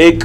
1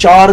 4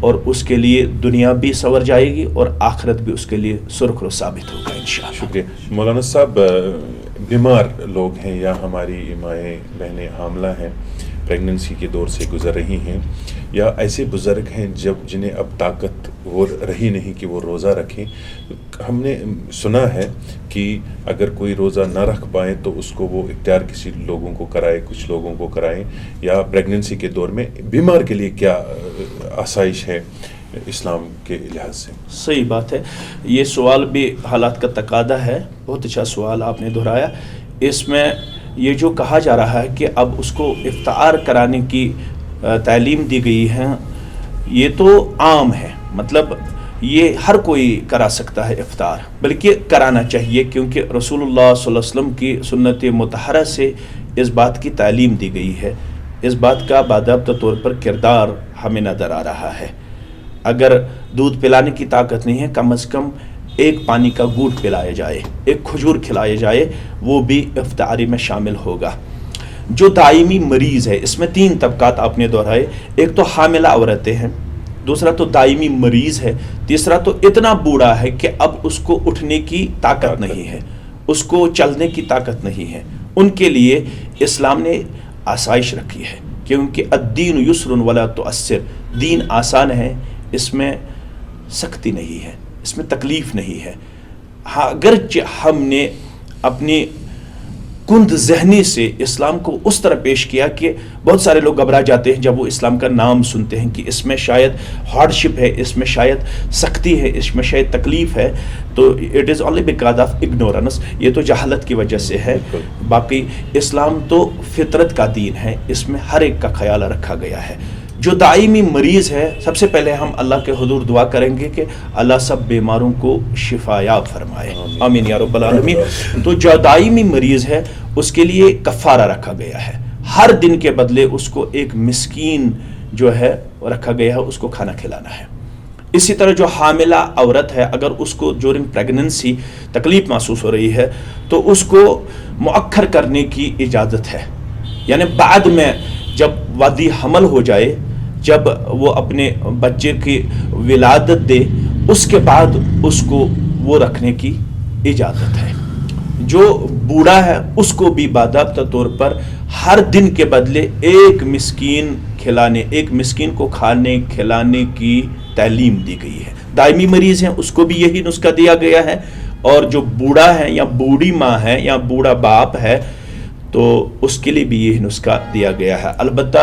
اور اس کے لیے دنیا بھی سنور جائے گی اور آخرت بھی اس کے لیے سرخرو ثابت ہوگا انشاءاللہ۔ شکریہ مولانا صاحب، بیمار لوگ ہیں یا ہماری مائیں بہنیں حاملہ ہیں، پریگننسی کے دور سے گزر رہی ہیں، یا ایسے بزرگ ہیں جنہیں اب طاقت وہ رہی نہیں کہ وہ روزہ رکھیں، ہم نے سنا ہے کہ اگر کوئی روزہ نہ رکھ پائیں تو اس کو وہ اختیار کسی لوگوں کو کرائے، کچھ لوگوں کو کرائیں، یا پریگننسی کے دور میں بیمار کے لیے کیا آسائش ہے اسلام کے لحاظ سے؟ صحیح بات ہے، یہ سوال بھی حالات کا تقاضا ہے، بہت اچھا سوال آپ نے دہرایا۔ اس میں یہ جو کہا جا رہا ہے کہ اب اس کو افطار کرانے کی تعلیم دی گئی ہے، یہ تو عام ہے، مطلب یہ ہر کوئی کرا سکتا ہے افطار، بلکہ کرانا چاہیے، کیونکہ رسول اللہ صلی اللہ علیہ وسلم کی سنت مطہرہ سے اس بات کی تعلیم دی گئی ہے، اس بات کا باضابطہ طور پر کردار ہمیں نظر آ رہا ہے۔ اگر دودھ پلانے کی طاقت نہیں ہے، کم از کم ایک پانی کا گھونٹ پلایا جائے، ایک کھجور کھلایا جائے، وہ بھی افطاری میں شامل ہوگا۔ جو دائمی مریض ہے، اس میں 3 طبقات آپ نے دہرائے، ایک تو حاملہ عورتیں ہیں، دوسرا تو دائمی مریض ہے، تیسرا تو اتنا بوڑھا ہے کہ اب اس کو اٹھنے کی طاقت نہیں ہے، اس کو چلنے کی طاقت نہیں ہے، ان کے لیے اسلام نے آسائش رکھی ہے، کیونکہ الدین یسر ولا تعسر، دین آسان ہے، اس میں سختی نہیں ہے، اس میں تکلیف نہیں ہے۔ اگرچہ ہم نے اپنی کند ذہنی سے اسلام کو اس طرح پیش کیا کہ بہت سارے لوگ گھبرا جاتے ہیں جب وہ اسلام کا نام سنتے ہیں کہ اس میں شاید ہارڈ شپ ہے، اس میں شاید سختی ہے، اس میں شاید تکلیف ہے، تو it is only because of ignorance, یہ تو جہالت کی وجہ سے ہے۔ باقی اسلام تو فطرت کا دین ہے، اس میں ہر ایک کا خیال رکھا گیا ہے۔ جو دائمی مریض ہے، سب سے پہلے ہم اللہ کے حضور دعا کریں گے کہ اللہ سب بیماروں کو شفا یاب فرمائے، آمین یا رب العالمین۔ تو جو دائمی مریض ہے اس کے لیے کفارہ رکھا گیا ہے، ہر دن کے بدلے اس کو ایک مسکین جو ہے رکھا گیا ہے، اس کو کھانا کھلانا ہے۔ اسی طرح جو حاملہ عورت ہے، اگر اس کو ڈیورنگ پریگننسی تکلیف محسوس ہو رہی ہے تو اس کو مؤخر کرنے کی اجازت ہے، یعنی بعد میں جب وادی حمل ہو جائے، جب وہ اپنے بچے کی ولادت دے، اس کے بعد اس کو وہ رکھنے کی اجازت ہے۔ جو بوڑھا ہے اس کو بھی باضابطہ طور پر ہر دن کے بدلے ایک مسکین کو کھانے کھلانے کی تعلیم دی گئی ہے۔ دائمی مریض ہیں اس کو بھی یہی نسخہ دیا گیا ہے، اور جو بوڑھا ہے یا بوڑھی ماں ہے یا بوڑھا باپ ہے تو اس کے لیے بھی یہ نسخہ دیا گیا ہے۔ البتہ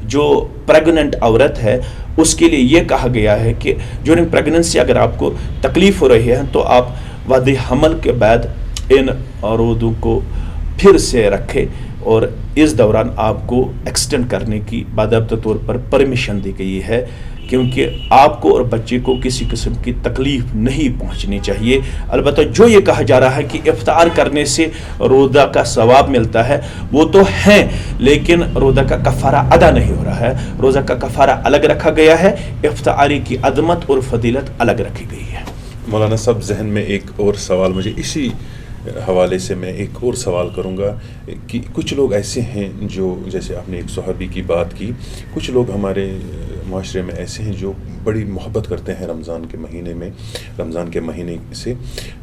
جو پریگننٹ عورت ہے اس کے لیے یہ کہا گیا ہے کہ ڈیورنگ پریگننسی اگر آپ کو تکلیف ہو رہی ہے تو آپ وادی حمل کے بعد ان روزوں کو پھر سے رکھیں، اور اس دوران آپ کو ایکسٹینڈ کرنے کی باضابطہ طور پر پرمیشن دی گئی ہے، کیونکہ آپ کو اور بچے کو کسی قسم کی تکلیف نہیں پہنچنی چاہیے۔ البتہ جو یہ کہا جا رہا ہے کہ افطار کرنے سے روزہ کا ثواب ملتا ہے، وہ تو ہے، لیکن روزہ کا کفارہ ادا نہیں ہو رہا ہے۔ روزہ کا کفارہ الگ رکھا گیا ہے، افطاری کی عظمت اور فضیلت الگ رکھی گئی ہے۔ مولانا صاحب، ذہن میں ایک اور سوال، مجھے اسی حوالے سے میں ایک اور سوال کروں گا کہ کچھ لوگ ایسے ہیں جو، جیسے آپ نے ایک صحابی کی بات کی، کچھ لوگ ہمارے معاشرے میں ایسے ہیں جو بڑی محبت کرتے ہیں رمضان کے مہینے سے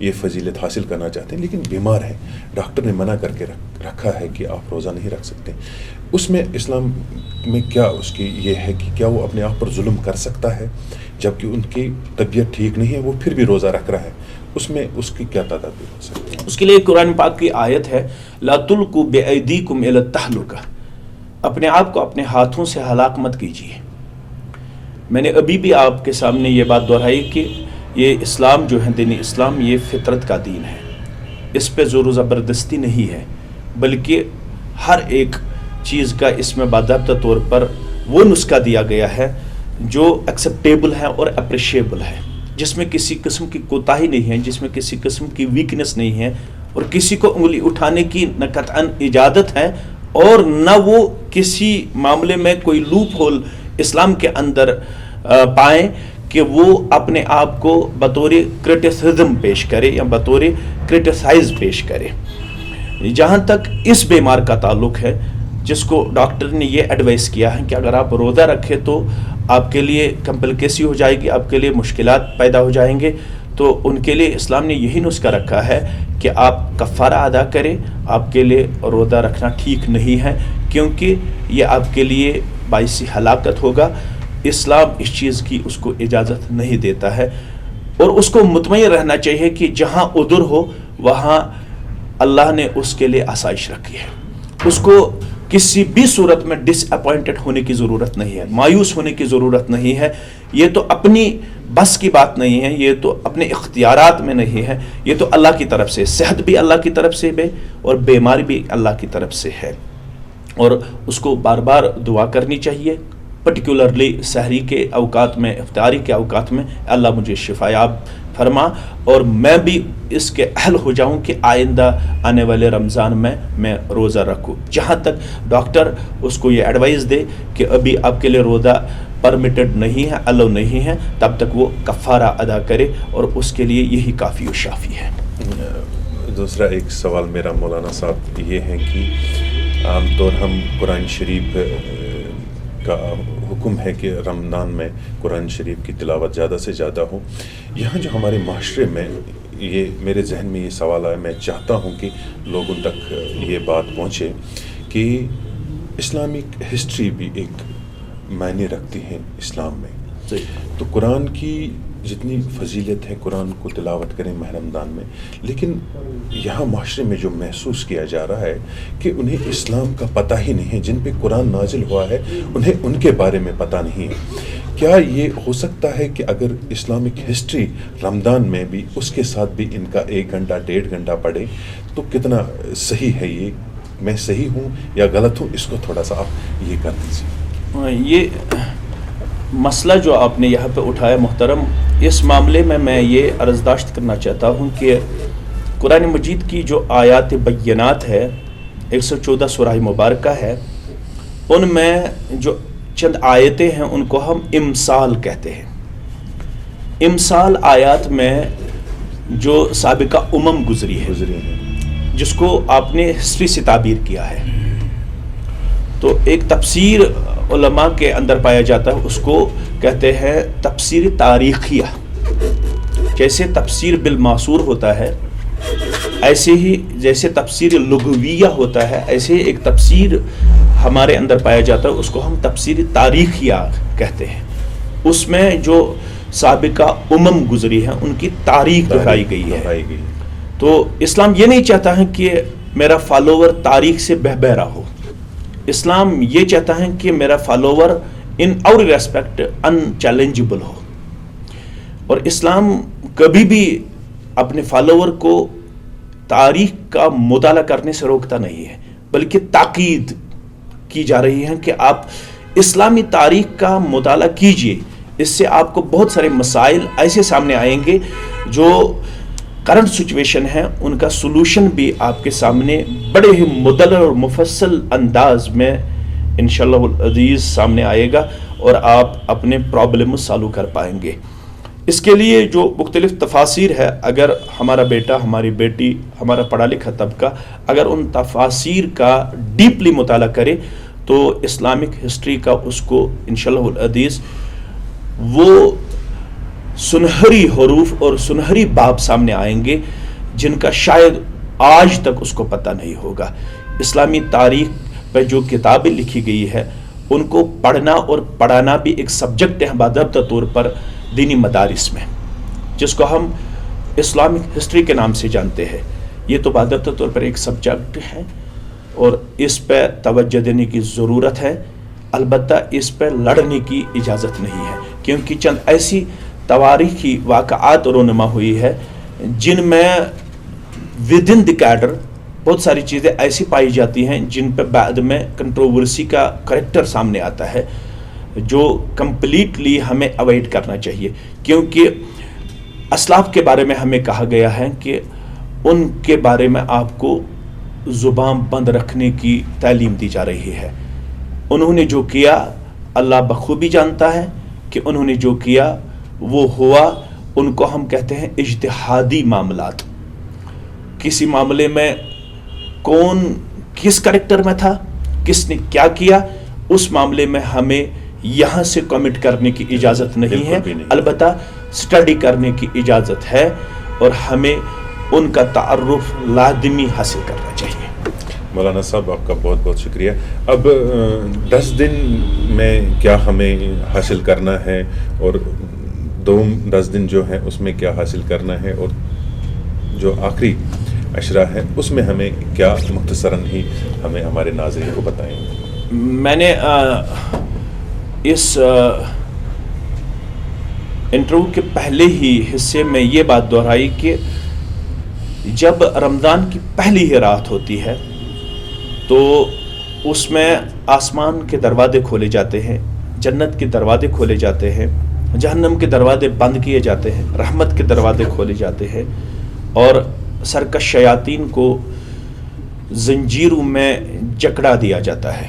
یہ فضیلت حاصل کرنا چاہتے ہیں، لیکن بیمار ہیں، ڈاکٹر نے منع کر کے رکھا ہے کہ آپ روزہ نہیں رکھ سکتے۔ اس میں اسلام میں کیا اس کی یہ ہے کہ کیا وہ اپنے آپ پر ظلم کر سکتا ہے جبکہ ان کی طبیعت ٹھیک نہیں ہے، وہ پھر بھی روزہ رکھ رہا ہے؟ اس میں اس کی کیا تدابیر ہو سکتی ہے؟ اس کے لیے قرآن پاک کی آیت ہے، لا تلقوا بأیدیکم الی التہلکہ، اپنے آپ کو اپنے ہاتھوں سے ہلاک مت کیجیے۔ میں نے ابھی بھی آپ کے سامنے یہ بات دہرائی کہ یہ اسلام جو ہے، دین اسلام، یہ فطرت کا دین ہے، اس پہ زور و زبردستی نہیں ہے، بلکہ ہر ایک چیز کا اس میں باضابطہ طور پر وہ نسخہ دیا گیا ہے جو ایکسیپٹیبل ہے اور اپریشیبل ہے، جس میں کسی قسم کی کوتاہی نہیں ہے، جس میں کسی قسم کی ویکنس نہیں ہے، اور کسی کو انگلی اٹھانے کی نہ قطعاً اجازت ہے اور نہ وہ کسی معاملے میں کوئی لوپ ہول اسلام کے اندر پائیں کہ وہ اپنے آپ کو بطور کرٹیسزم پیش کرے یا بطور کرٹیسائز پیش کرے۔ جہاں تک اس بیمار کا تعلق ہے جس کو ڈاکٹر نے یہ ایڈوائس کیا ہے کہ اگر آپ روزہ رکھے تو آپ کے لیے کمپلیکیسی ہو جائے گی، آپ کے لیے مشکلات پیدا ہو جائیں گے، تو ان کے لیے اسلام نے یہی نسخہ رکھا ہے کہ آپ کفارہ ادا کریں. آپ کے لیے روزہ رکھنا ٹھیک نہیں ہے، کیونکہ یہ آپ کے لیے باعث ہلاکت ہوگا. اسلام اس چیز کی اس کو اجازت نہیں دیتا ہے، اور اس کو مطمئن رہنا چاہیے کہ جہاں عذر ہو وہاں اللہ نے اس کے لیے آسائش رکھی ہے. اس کو کسی بھی صورت میں ڈس اپوائنٹڈ ہونے کی ضرورت نہیں ہے، مایوس ہونے کی ضرورت نہیں ہے. یہ تو اپنی بس کی بات نہیں ہے، یہ تو اپنے اختیارات میں نہیں ہے، یہ تو اللہ کی طرف سے. صحت بھی اللہ کی طرف سے اور بیماری بھی اللہ کی طرف سے ہے، اور اس کو بار بار دعا کرنی چاہیے، پرٹیکولرلی سحری کے اوقات میں، افطاری کے اوقات میں. اللہ مجھے شفایاب فرما اور میں بھی اس کے اہل ہو جاؤں کہ آئندہ آنے والے رمضان میں روزہ رکھوں. جہاں تک ڈاکٹر اس کو یہ ایڈوائز دے کہ ابھی آپ کے لیے روزہ پرمیٹڈ نہیں ہے، الاؤ نہیں ہے، تب تک وہ کفارہ ادا کرے، اور اس کے لیے یہی کافی و شافی ہے. دوسرا ایک سوال میرا مولانا صاحب یہ ہے کہ عام طور ہم قرآن شریف کا حکم ہے کہ رمضان میں قرآن شریف کی تلاوت زیادہ سے زیادہ ہو. یہاں جو ہمارے معاشرے میں یہ میرے ذہن میں یہ سوال آیا، میں چاہتا ہوں کہ لوگوں تک یہ بات پہنچے کہ اسلامک ہسٹری بھی ایک معنی رکھتی ہے اسلام میں. تو قرآن کی جتنی فضیلت ہے، قرآن کو تلاوت کریں ماہ رمضان میں، لیکن یہاں معاشرے میں جو محسوس کیا جا رہا ہے کہ انہیں اسلام کا پتہ ہی نہیں ہے. جن پہ قرآن نازل ہوا ہے انہیں ان کے بارے میں پتہ نہیں ہے. کیا یہ ہو سکتا ہے کہ اگر اسلامک ہسٹری رمضان میں بھی اس کے ساتھ بھی ان کا 1 گھنٹہ 1.5 گھنٹہ پڑھے تو کتنا صحیح ہے؟ یہ میں صحیح ہوں یا غلط ہوں؟ اس کو تھوڑا سا آپ یہ کر دیجیے. یہ مسئلہ جو آپ نے یہاں پہ اٹھایا محترم، اس معاملے میں یہ عرضداشت کرنا چاہتا ہوں کہ قرآن مجید کی جو آیات بینات ہے، 114 سورہ مبارکہ ہے، ان میں جو چند آیتیں ہیں ان کو ہم امثال کہتے ہیں. امثال آیات میں جو سابقہ گزری ہے، جس کو آپ نے ہسٹری سے تعبیر کیا ہے، تو ایک تفسیر علماء کے اندر پایا جاتا ہے، اس کو کہتے ہیں تفسیر تاریخیہ. جیسے تفسیر بالماسور ہوتا ہے، ایسے ہی جیسے تفسیر لغویہ ہوتا ہے، ایسے ایک تفسیر ہمارے اندر پایا جاتا ہے، اس کو ہم تفسیر تاریخیہ کہتے ہیں. اس میں جو سابقہ گزری ہیں ان کی تاریخ دہرائی گئی ہے. تو اسلام یہ نہیں چاہتا ہے کہ میرا فالوور تاریخ سے بہبہرا ہو. اسلام یہ چاہتا ہے کہ میرا فالوور ان اور ریسپیکٹ ان چیلنجبل ہو. اور اسلام کبھی بھی اپنے فالوور کو تاریخ کا مطالعہ کرنے سے روکتا نہیں ہے، بلکہ تاکید کی جا رہی ہے کہ آپ اسلامی تاریخ کا مطالعہ کیجئے. اس سے آپ کو بہت سارے مسائل ایسے سامنے آئیں گے جو کرنٹ سچویشن ہے، ان کا سلوشن بھی آپ کے سامنے بڑے ہی مدلل اور مفصل انداز میں انشاءاللہ العزیز سامنے آئے گا، اور آپ اپنے پرابلم سالو کر پائیں گے. اس کے لیے جو مختلف تفاسیر ہے، اگر ہمارا بیٹا، ہماری بیٹی، ہمارا پڑھا لکھا طبقہ اگر ان تفاسیر کا ڈیپلی مطالعہ کرے تو اسلامک ہسٹری کا اس کو انشاءاللہ العزیز وہ سنہری حروف اور سنہری باب سامنے آئیں گے جن کا شاید آج تک اس کو پتہ نہیں ہوگا. اسلامی تاریخ پہ جو کتابیں لکھی گئی ہے ان کو پڑھنا اور پڑھانا بھی ایک سبجیکٹ ہے باضابطہ طور پر دینی مدارس میں، جس کو ہم اسلامک ہسٹری کے نام سے جانتے ہیں. یہ تو باضابطہ طور پر ایک سبجیکٹ ہے اور اس پہ توجہ دینے کی ضرورت ہے. البتہ اس پہ لڑنے کی اجازت نہیں ہے، کیونکہ چند ایسی تواریخی واقعات رونما ہوئی ہے جن میں ود ان دی کیڈر بہت ساری چیزیں ایسی پائی جاتی ہیں جن پہ بعد میں کنٹروورسی کا کریکٹر سامنے آتا ہے، جو کمپلیٹلی ہمیں اوائڈ کرنا چاہیے. کیونکہ اسلاف کے بارے میں ہمیں کہا گیا ہے کہ ان کے بارے میں آپ کو زبان بند رکھنے کی تعلیم دی جا رہی ہے. انہوں نے جو کیا اللہ بخوبی جانتا ہے کہ انہوں نے جو کیا وہ ہوا. ان کو ہم کہتے ہیں اجتہادی معاملات. کسی معاملے میں کون کس کریکٹر میں تھا، کس نے کیا کیا، اس معاملے میں ہمیں یہاں سے کمنٹ کرنے کی اجازت نہیں ہے، البتہ سٹڈی کرنے کی اجازت ہے، اور ہمیں ان کا تعارف لازمی حاصل کرنا چاہیے۔ مولانا صاحب آپ کا بہت بہت شکریہ۔ اب 10 دن میں کیا ہمیں حاصل کرنا ہے، اور دوم 10 دن جو ہیں اس میں کیا حاصل کرنا ہے، اور جو آخری عشرہ ہے اس میں ہمیں کیا مختصراً ہی ہمیں ہمارے ناظرین کو بتائیں؟ میں نے اس انٹرویو کے پہلے ہی حصے میں یہ بات دہرائی کہ جب رمضان کی پہلی ہی رات ہوتی ہے تو اس میں آسمان کے دروازے کھولے جاتے ہیں، جنت کے دروازے کھولے جاتے ہیں، جہنم کے دروازے بند کیے جاتے ہیں، رحمت کے دروازے کھولے جاتے ہیں، اور سرکش شیاطین کو زنجیروں میں جکڑا دیا جاتا ہے۔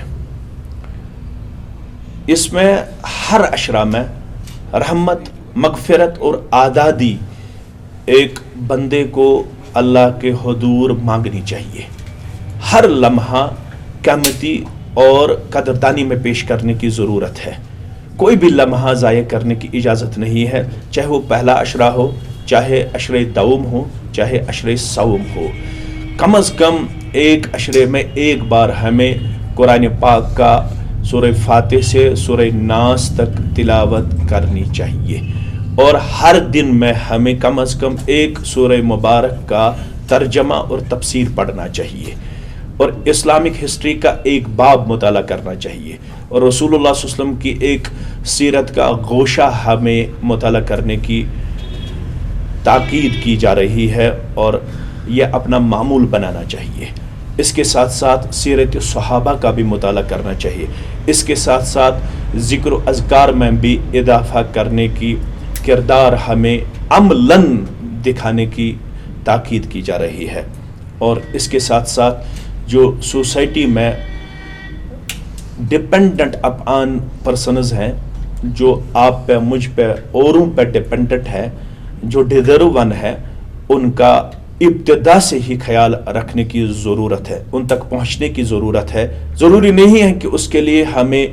اس میں ہر عشرہ میں رحمت، مغفرت اور آزادی ایک بندے کو اللہ کے حضور مانگنی چاہیے۔ ہر لمحہ قیمتی اور قدردانی میں پیش کرنے کی ضرورت ہے۔ کوئی بھی لمحہ ضائع کرنے کی اجازت نہیں ہے، چاہے وہ پہلا عشرہ ہو، چاہے عشرے دوم ہو، چاہے عشرے سوم ہو۔ کم از کم ایک عشرے میں ایک بار ہمیں قرآن پاک کا سورہ فاتح سے سورہ ناس تک تلاوت کرنی چاہیے، اور ہر دن میں ہمیں کم از کم ایک سورہ مبارک کا ترجمہ اور تفسیر پڑھنا چاہیے، اور اسلامک ہسٹری کا ایک باب مطالعہ کرنا چاہیے، اور رسول اللہ صلی اللہ علیہ وسلم کی ایک سیرت کا گوشہ ہمیں مطالعہ کرنے کی تاکید کی جا رہی ہے، اور یہ اپنا معمول بنانا چاہیے۔ اس کے ساتھ ساتھ سیرت صحابہ کا بھی مطالعہ کرنا چاہیے، اس کے ساتھ ساتھ ذکر و اذکار میں بھی اضافہ کرنے کی کردار ہمیں عملاً دکھانے کی تاکید کی جا رہی ہے، اور اس کے ساتھ ساتھ جو سوسائٹی میں ڈپینڈنٹ اپ آن پرسنز ہیں، جو آپ پہ، مجھ پہ، اوروں پہ ڈپینڈنٹ ہے، جو ڈیزرو ون ہے، ان کا ابتدا سے ہی خیال رکھنے کی ضرورت ہے، ان تک پہنچنے کی ضرورت ہے۔ ضروری نہیں ہے کہ اس کے لیے ہمیں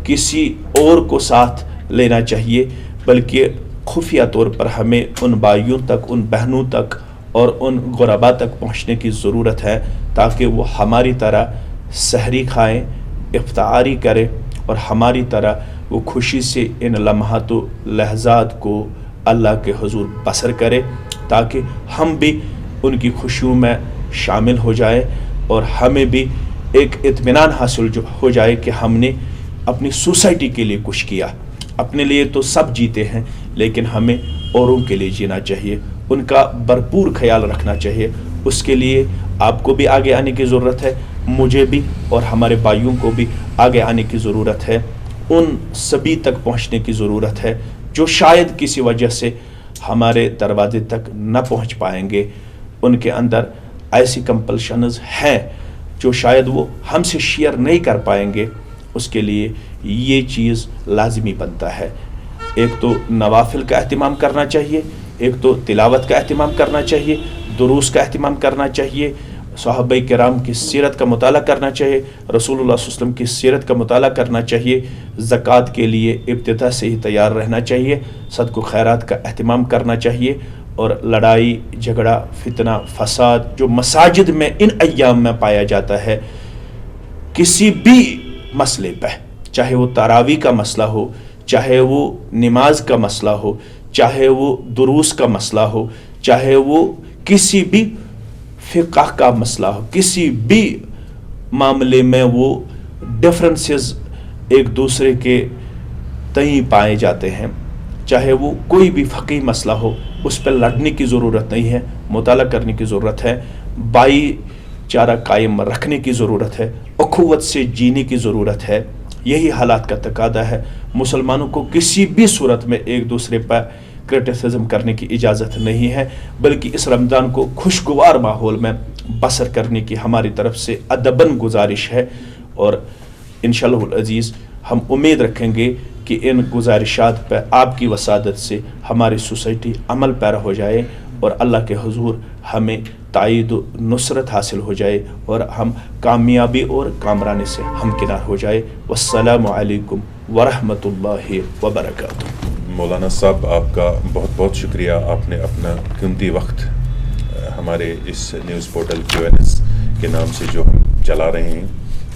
کسی اور کو ساتھ لینا چاہیے، بلکہ خفیہ طور پر ہمیں ان بھائیوں تک، ان بہنوں تک اور ان غربا تک پہنچنے کی ضرورت ہے، تاکہ وہ ہماری طرح سحری کھائیں، افطاری کریں، اور ہماری طرح وہ خوشی سے ان لمحات و لحظات کو اللہ کے حضور بسر کرے، تاکہ ہم بھی ان کی خوشیوں میں شامل ہو جائے، اور ہمیں بھی ایک اطمینان حاصل ہو جائے کہ ہم نے اپنی سوسائٹی کے لیے کچھ کیا۔ اپنے لیے تو سب جیتے ہیں، لیکن ہمیں اوروں کے لیے جینا چاہیے، ان کا بھرپور خیال رکھنا چاہیے۔ اس کے لیے آپ کو بھی آگے آنے کی ضرورت ہے، مجھے بھی اور ہمارے بھائیوں کو بھی آگے آنے کی ضرورت ہے، ان سبھی تک پہنچنے کی ضرورت ہے جو شاید کسی وجہ سے ہمارے دروازے تک نہ پہنچ پائیں گے۔ ان کے اندر ایسی کمپلشنز ہیں جو شاید وہ ہم سے شیئر نہیں کر پائیں گے، اس کے لیے یہ چیز لازمی بنتا ہے۔ ایک تو نوافل کا اہتمام کرنا چاہیے، ایک تو تلاوت کا اہتمام کرنا چاہیے، دروس کا اہتمام کرنا چاہیے، صحابہ کرام کی سیرت کا مطالعہ کرنا چاہیے، رسول اللہ صلی اللہ علیہ وسلم کی سیرت کا مطالعہ کرنا چاہیے، زکوٰۃ کے لیے ابتدا سے ہی تیار رہنا چاہیے، صدق و خیرات کا اہتمام کرنا چاہیے، اور لڑائی جھگڑا، فتنہ، فساد جو مساجد میں ان ایام میں پایا جاتا ہے، کسی بھی مسئلے پہ، چاہے وہ تراویح کا مسئلہ ہو، چاہے وہ نماز کا مسئلہ ہو، چاہے وہ دروس کا مسئلہ ہو، چاہے وہ کسی بھی فقہ کا مسئلہ ہو، کسی بھی معاملے میں وہ ڈفرنسز ایک دوسرے کے تئیں پائے جاتے ہیں، چاہے وہ کوئی بھی فقہی مسئلہ ہو، اس پہ لڑنے کی ضرورت نہیں ہے، مطالعہ کرنے کی ضرورت ہے، بھائی چارہ قائم رکھنے کی ضرورت ہے، اخوت سے جینے کی ضرورت ہے۔ یہی حالات کا تقاضا ہے۔ مسلمانوں کو کسی بھی صورت میں ایک دوسرے پر کرٹیسزم کرنے کی اجازت نہیں ہے، بلکہ اس رمضان کو خوشگوار ماحول میں بسر کرنے کی ہماری طرف سے ادباً گزارش ہے، اور انشاءاللہ العزیز ہم امید رکھیں گے کہ ان گزارشات پہ آپ کی وسادت سے ہماری سوسائٹی عمل پیرا ہو جائے، اور اللہ کے حضور ہمیں تائید و نصرت حاصل ہو جائے اور ہم کامیابی اور کامرانی سے ہمکنار ہو جائے۔ والسلام علیکم ورحمۃ اللہ وبرکاتہ۔ مولانا صاحب آپ کا بہت بہت شکریہ، آپ نے اپنا قیمتی وقت ہمارے اس نیوز پورٹل QNS کے نام سے جو ہم چلا رہے ہیں،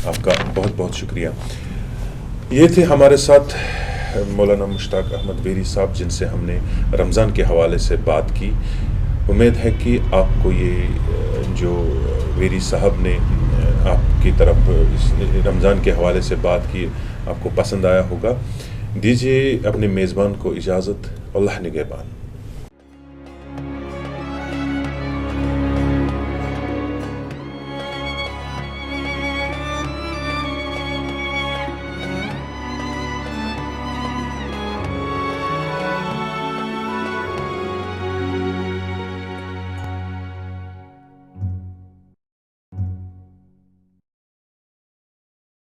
آپ کا بہت بہت شکریہ۔ یہ تھے ہمارے ساتھ مولانا مشتاق احمد ویری صاحب، جن سے ہم نے رمضان کے حوالے سے بات کی۔ امید ہے کہ آپ کو یہ جو ویری صاحب نے آپ کی طرف رمضان کے حوالے سے بات کی آپ کو پسند آیا ہوگا۔ دیجیے اپنے میزبان کو اجازت، اللہ نگہبان۔